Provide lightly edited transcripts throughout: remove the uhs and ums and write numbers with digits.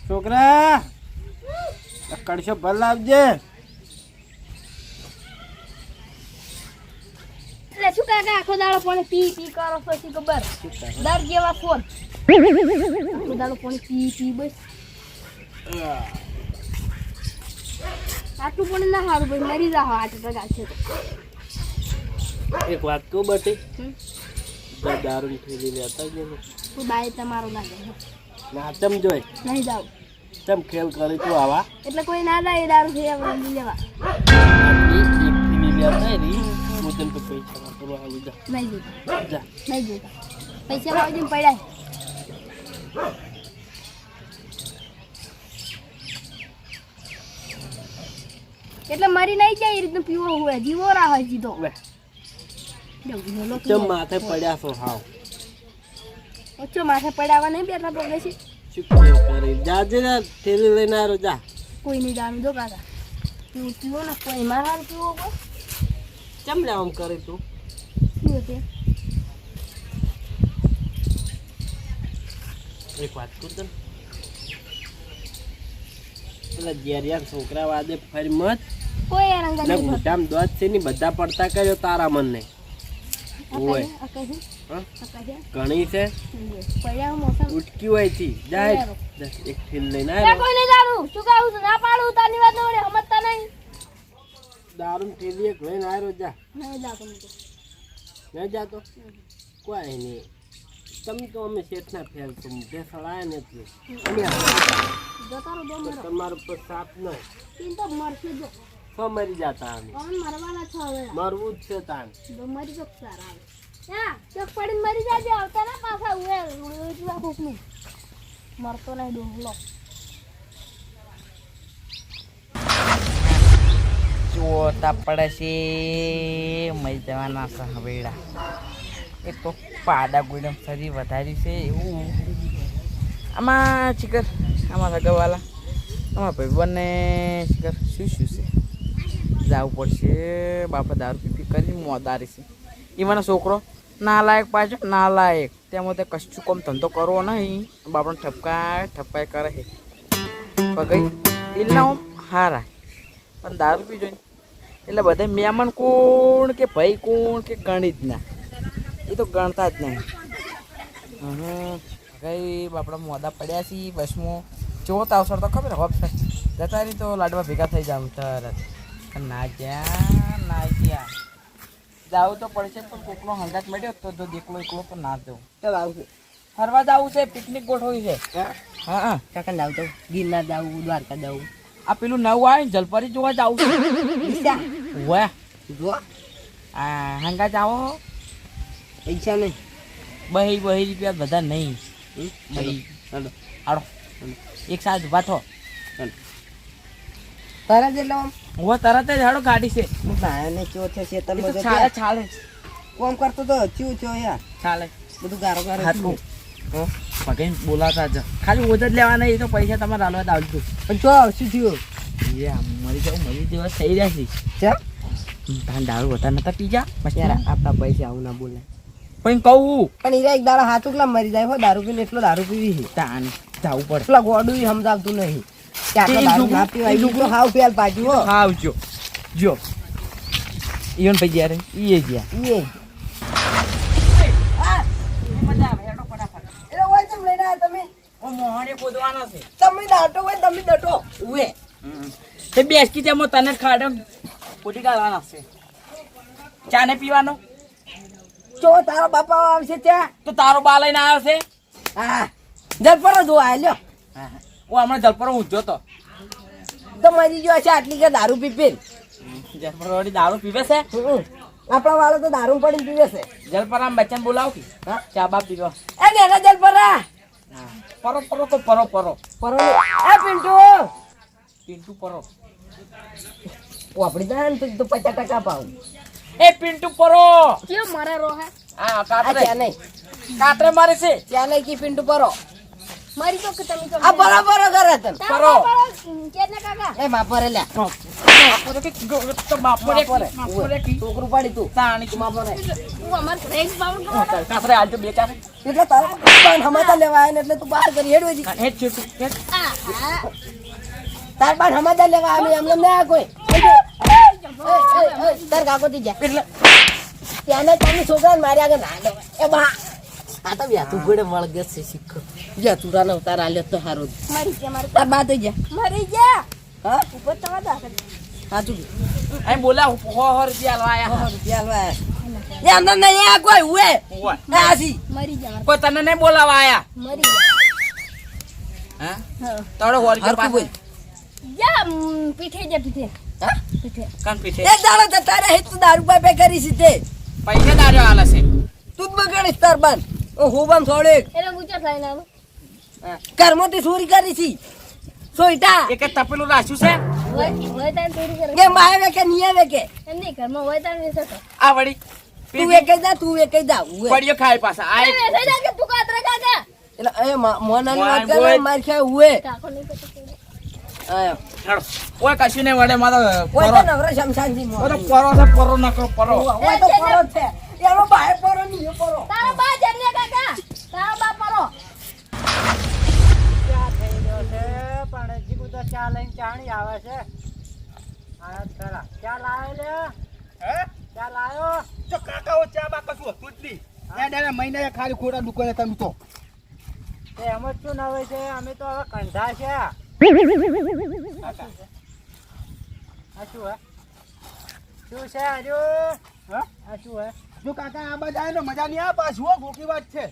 છોકરા કડશો ભર લાવજે. એટલે શું કાકા આખો દાડો પાણી પી પી કરો પછી ખબર દર જેવા ફોન આખો દાડો પાણી પી પી બસ આટલું પણ ના સારું ભાઈ મરી જાવ આટલું તો ગાશે એક વાત કહું બટી, દારૂ થેલી લેતા ગયો તું બાય તમારો ના જાય ના ચમ જોઈ નહીં જાવ ચમ ખેલ કરી તું આવા એટલે કોઈ ના જાય એ દારૂ થઈ લેવા થેલી લેતા રી હું તને તો પૈસા વાપરવા આવી જા. નહીં જોતા જા નહીં જોતા પૈસા વાળીને પડ્યા એટલે મરી નહીં જાય એ રીતનું પીવો હોય જીવો રાહ હોય જીધો ચમ માથે પડ્યા છો હાવ ઓછો માથે પડાવવા નહીં બેઠા પગે છે શું ખેલ કરી જાજે ને થેલી લઈને આવ્યો જા. કોઈ નહીં દારૂ જો કાકા પીવો પીવો ને કોઈ મારા પીવો કોઈ ચમ લે આમ કરી તું પીવો તે એક વાત કરું તને પેલા જેરિયા છોકરા વાદે ફરી મત કોઈ રંગ ને મોટામ દોત છે ને બધા પડતા કર્યો તારા મનને ઓય ઘણી છે ઉટકી હોય થી જાય એક થેલ લઈને આવ્યો કોઈ નહીં દારૂ શું કહું છું ના પાડું તારની વાત નવડે સમજતા નહીં દારૂ થેલી એક લઈને આવ્યો જા. નહીં જાતો નહીં જાતો કોઈ નહીં તમે તો અમે શેઠના ફેર છો મુઢે સળાય નથી જતારો દો મરો તમારું પર સાપ નહીં તીન તો મરશે જો તો મરી જતા અમે કોણ મરવાના છો હવે મરવું જ છે તાન દો મરી જો સારા આવે હા ચોક પડીને મરી જાજે આવતા ના પાછા ઉએ રૂડવા કોકનું મરતો નહીં ડોહલો જોતા પડે છે મરી જવાના છે હવેડા એક તો પાડા ગુડમ શરીર વધાર્યું છે એવું આમાં ચિકર આમાં લગાવવાલા આમાં ભાઈબંધને ચિકર શું શું છે જવું પડશે બાપા દારૂ પીપી કરીને મોદારી છે એ મને છોકરો ના લાયક પાછો ના લાયક તેમાં તે કશું કોમ ધંધો કરવો નહીં બાપડને ઠપકાય કરે છે પગઈ દિલના હારા પણ દારૂ પીજો એટલે બધા મહેમાન કોણ કે ભાઈ કોણ કે ગણિત ના એ તો ગણતા જ નહીં. કઈ બાપડા મોડા પડ્યા છીએ બસમાં જોવો તો અવસર તો ખબર હોપ જતા રહી તો લાડવા ભેગા થઈ જાવ તરત ના જ્યાં જાવું તો પડશે પણ કોકનો હંગાત મળ્યો તો દેખલો એકલો તો ના જવું ચાલ આવશે ફરવા જવું છે પિકનિક ગોઠવી છે. હા કાકા જાવ તો ગિરનાર જાવું દ્વારકા જાવું આ પેલું નવું આવે ને જલપરી જોવા જવું છે વાહ જો હા હંગાત આવો પૈસા નહીં બહી રૂપિયા બધા નહીં હાડો એક સાથ ઉભા થો તારા જેટલો હું તરત જ હાડો ગાડી છે ભાઈને ચો છે ખેતરમાં જતો છાલે કોમ કરતો તો ચીવ ચો યાર છાલે બધું ગારો ગારો હાથું પગે બોલાતા જ ખાલી ઓજ જ લેવાના એ તો પૈસા તમારે હાલવા જ આવજો પણ ચો શું થયું મરી જેવા થઈ રહ્યા છે ચા તાન દારૂ વધારે નતા પીજા પછી યાર આપણા પૈસા આવું ના બોલે પણ કહું પણ ઈરા એક દાડા હાથું કેટલા મરી જાય હો દારૂ પીને એટલો દારૂ પીવી તાન જવું પડે પેલા ગોડું સમજાવતું નહીં કે આટલો દારૂ ના પીવાય બીજું હાવ પેલ પાછું હો આવજો જો ઈવન ભાઈ જ્યારે ઈ ગયા એ મોહને બોધવાનો છે તમે દાટો હોય તમે દટો ઉએ તે બેસકી તેમાં તને ખાડમ પોટી ગાળવાના છે ચા ને પીવાનો ચો તારા બાપા આવશે ત્યાં તો તારો બા લઈને આવ્યો છે હા જલપરો જો આલ્યો હું હમણાં જલપરો ઊંચો તો તો મરી ગયો છે આટલી કે દારૂ પીપીન જલપરો દારૂ પીવે છે આપણા વાળો તો દારૂ પડીને પીવે છે જલપરામ બચ્ચન બોલાવ કે હા ચા બા પીવો એ નેના જલપરા પરો તો પરો પરો એ પિન્ટુ પિન્ટુ પરો ઓ આપડી દાન તો 50% પાઉ એ પિન્ટુ પરો કેમ મારે રોહે આ આ કાટરે ત્યાં નહીં કાટરે મારે છે ત્યાં નહીં કી પિન્ટુ પરો મારી તો કે તમે તો આ પરો કરે તને પરો કે ના કાકા એ માં પરે લે તો બાપો રે બાપો રે. છોકરું પાડી તું તાણી તું બાપો રે. તું અમાર ઘરે એક પાવર કરો. કાસરે હાલ તો બે ચાર એટલે તારા બાન હમાતા લેવા આયા ને એટલે તું બહાર કરી હેડવે જી. હેડ છૂટું હેડ તાર બાન હમાતા લેવા આમે એમને ના કોઈ તાર કાકો થી જા એટલે ત્યાંના તારી છોકરાને માર્યા આગળ ના લેવાય. એ બા આ તો વ્યાતું ગોળે વળગે છે શીખો જા તું રાનો ઉતાર આલ્યો તો હારું મરી જા મારે તાર બા તો જા મરી જા હા ઉપર તમે દાખલ સાચું અહીં બોલા હો રૂપિયા લાયા રૂપિયા એ અંદર નહીં આ કોઈ હુએ હોય આસી મરી જા મારે કોઈ તને નહીં બોલાવા આયા મરી જા હા હા તારો હો રૂપિયા હરખું બોલ. પાસે જા પીઠે જા પીઠે હા પીઠે કાન પીઠે એ દાડો તો તારે હિત દારૂ પાપે કરી છે તે પૈસા દાડો આલે છે તું જ બગાડીશ તાર બાન ઓ હોબામ થોડે એટલે ઊંચા થઈને આવો કર્મોથી ચોરી કરી છે સોઈટા એક તપેલું રાખ્યું છે હોય તાન ચોરી કરે કે માવે કે નહીં આવે કે એમ નહીં ઘરમાં હોય તાન વેચો તો આ વળી તું એક જા તું એક જા હુએ પડ્યો ખાય પાછા આ અરે વેચો જા કે તું કાતરા કાકા એટલે એ મોનાની વાત વાહ, કરે બોલ. માર ખા હુએ કાકો નહીં પતો આયો હેડો ઓય કશું નહીં વડે મારો ઓય પરો તો નવરા શમશાનથી મો ઓય તો પરો છે પરો નકરો પરો ઓય તો પરો છે એનો બાહે પરો નહીં એ પરો તારો બા જન્ને કાકા તારો બા પરો ક્યાં થઈ ગયો છે પણ હજી તો ચા લઈને ચાણી આવે છે આ ખરા ચા લાવ્યો લે હે ચા લાવ્યો જો કાકાઓ ચા બા કશું હતું જ નહીં ત્યાં ડાયરે મહિને ખાલી ખોટા દુકાને તમે તો તે એમ જ શું નવે છે અમે તો હવે કંઠા છે આ શું હે શું છે હજુ હા આ શું હે જો કાકા આ બાજુ આવે ને મજા નહીં આવે પાછું હો ગોકી વાત છે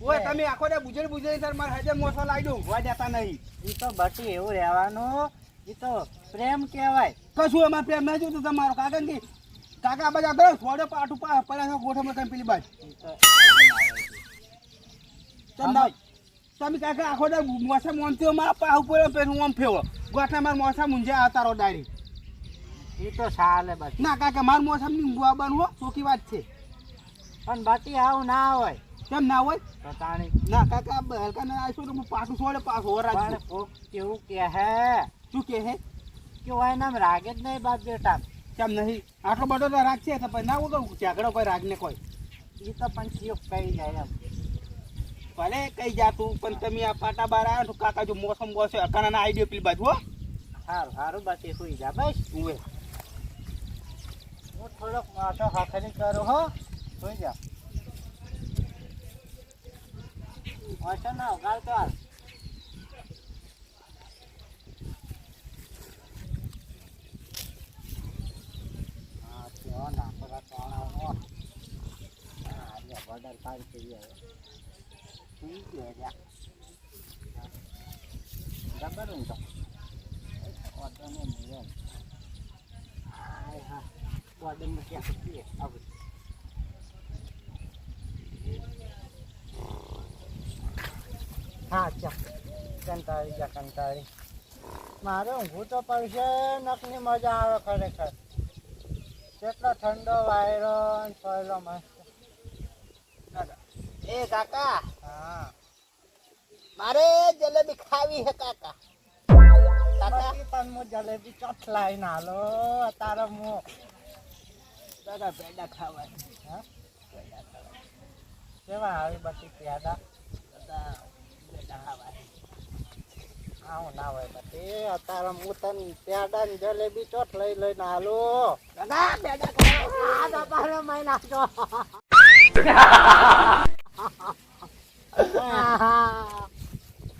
ઓય તમે આખો દે બુજરી સર મારા હાજર મોસો લાવી દઉં હોય દેતા નહીં ઈ તો બટી એવું રહેવાનું ઈ તો પ્રેમ કહેવાય કશું અમારે પ્રેમ નહીં જોતું તમારો કાકા ને કાકા આ બાજુ આગળ થોડો પાટું પડ્યા ગોઠવમાં તમે પેલી બાજુ ચંદા તમે કાકા આખો દે મોસા મોનથી મારા પા ઉપર પેલું હું આમ ફેવો ગોઠા મારા મોસા મુંજે આ તારો ડાયરી ઈ તો ચાલે બટી ના કાકા મારા મોસા ની બનવો ચોકી વાત છે પણ બટી આવું ના હોય કેમ ના હોય તો તાણી ના કાકા હલકા ના આવીશું તો હું પાછું છોડે પાછું પણ રાખજો કોક કેવું કે હે શું કે હે કે હોય નામ રાગે જ નહીં બાપ બેટા કેમ નહીં આટલો બધો તો રાગ છે તો પછી ના વગર ઝઘડો કોઈ રાગને કોઈ ઈ તો પણ ચીપ કહી જાય એમ ભલે કઈ જાતું પણ તમે આ પાટા બાર આવ્યા તો કાકા જો મોસમ બોસે અકાના આઈડિયો પેલી બાજુ હો સારું સારું બટી સુઈ જા બસ ઉવે હું થોડોક માથો હાથરી કરું હો સુઈ જા વાંચો ના ઉગાડ તો હાલ હા કેવો ના પરા તોણાવો હા લે બોર્ડર પાર કરી આવે સુઈ ગયો જા જબર હું તો ઓટો ને મિયો હા બોર્ડર માં ક્યાં છે આવું હા ચાલ કંટાળી મારે ઊંઘું તો પડશે નકની મજા આવે ખરેખર કેટલો ઠંડો વાયરો ને સોયલો મસ્ત એ કાકા હા મારે જલેબી ખાવી હે કાકા બાકી પણ હું જલેબી ચોથ લાવીને હાલો તારો મો દાદા પેડા ખાવા હા કેવા આવી બધી પ્યાદા દાદા પેડા ખાવા આવું ના હોય બધી અત્યારે હું તને પ્યાદા ને જલેબી ચોથ લઈને હાલો દાદા પેડા ખાવા આ દબાણો માઈ નાખજો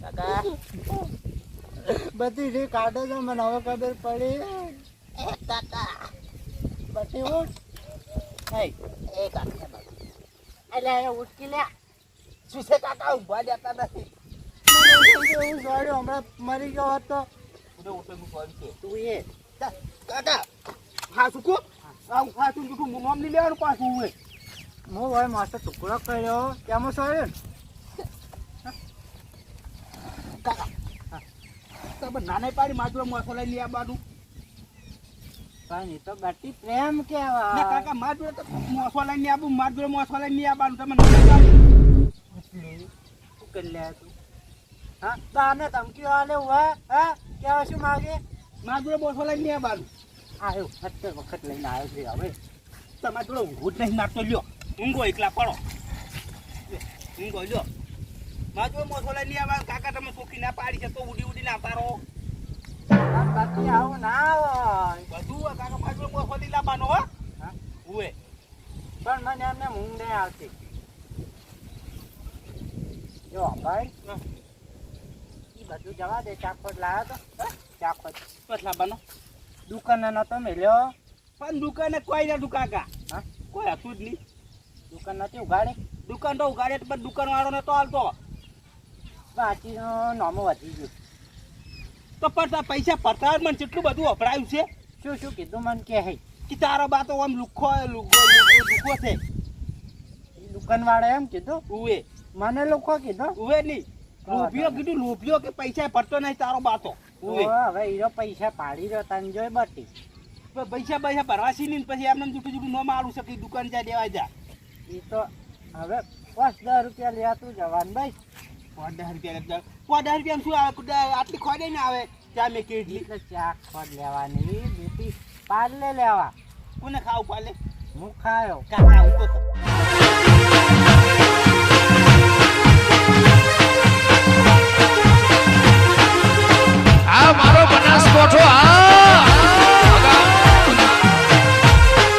દાદા બધી જે કાઢો છો મને હવે ખબર પડી એ કાકા બધી ઉઠ એ કાકા એટલે એને ઉઠકી લે શું છે કાકા ઉભા જતા નથી એવું સોડ્યું હમણાં મરી ગયો હોત તો તું એ કાકા હા શું કો આવું ખાતું જૂઠું નામ નહીં લેવાનું પાછું ઉવે હું ભાઈ મસ્ત ટુકડો કર્યો કેમ સોડ્યું તમે નાને પાડી માજરો મસાલા લઈ આવવાનું પણ એ તો બટી પ્રેમ ના કેવા કાકા માજરો તો મસાલા લઈ આવું માજરો મસાલા લઈ આવવાનું તમે નાને પાડી કરી લે તું હા તો આને ધમકીઓ આલે હોય હા કેવા શું માગે મારા જોડે બોસો લઈને આવવાનું. આવ્યો સત્તર વખત લઈને આવ્યો છે હવે. તમારા જોડે ઊંઘું જ નહીં મારતો લ્યો. ઊંઘો એકલા પડો. ઊંઘો લ્યો. મારા જોડે બોસો લઈને આવવાનું. કાકા તમે સોખી ના પાડી છે તો ઉડીને આવતા રહો. બાકી આવું ના હોય. બધું હોય કાકા મારા જોડે બોસો લઈને આવવાનો હો. હા? ઉવે. પણ મને એમને ઊંઘ નહીં આવતી. જો ભાઈ એ બધું જવા દે. ચાખોટ લાવ્યો તો ચાખોટ બસ લાવવાનો. દુકાને નતો મેલ્યો. પણ દુકાને કોઈ નતું કાકા. હા? કોઈ હતું જ નહીં. દુકાન નથી ઉગાડી. દુકાન તો ઉગાડે પણ દુકાન વાળો નતો હાલતો. બાચીનો નામો વધી ગયું. તો પણ પૈસા પડતા મને કેટલું બધું વપરાયું છે શું કીધું મને કે હે કે તારો બા તો આમ લુખો છે. દુકાન વાળા એમ કીધું. ઉવે મને લોકો કીધું. ઉવે નહીં લોભિયો કીધું લોભિયો કે પૈસા પડતો નહીં તારો બા તો. ઉવે હવે હીરો પૈસા પાડી રહ્યો તને જોઈ બટી. પૈસા ભરવા સીની પછી એમને જુઠું જુઠું ન મારું શકે દુકાન જાય દેવા જા. એ તો હવે 5-10 રૂપિયા લેવા તું જવાન ભાઈ. 10 રૂપિયા શું આવે આટલી ખોડે ને આવે ચા મેં કેટલી એટલે ચા ખોટ લેવાની બેટી પાર્લે લેવા. કોને ખાવું પાલે હું ખાયો. કાકા હું તો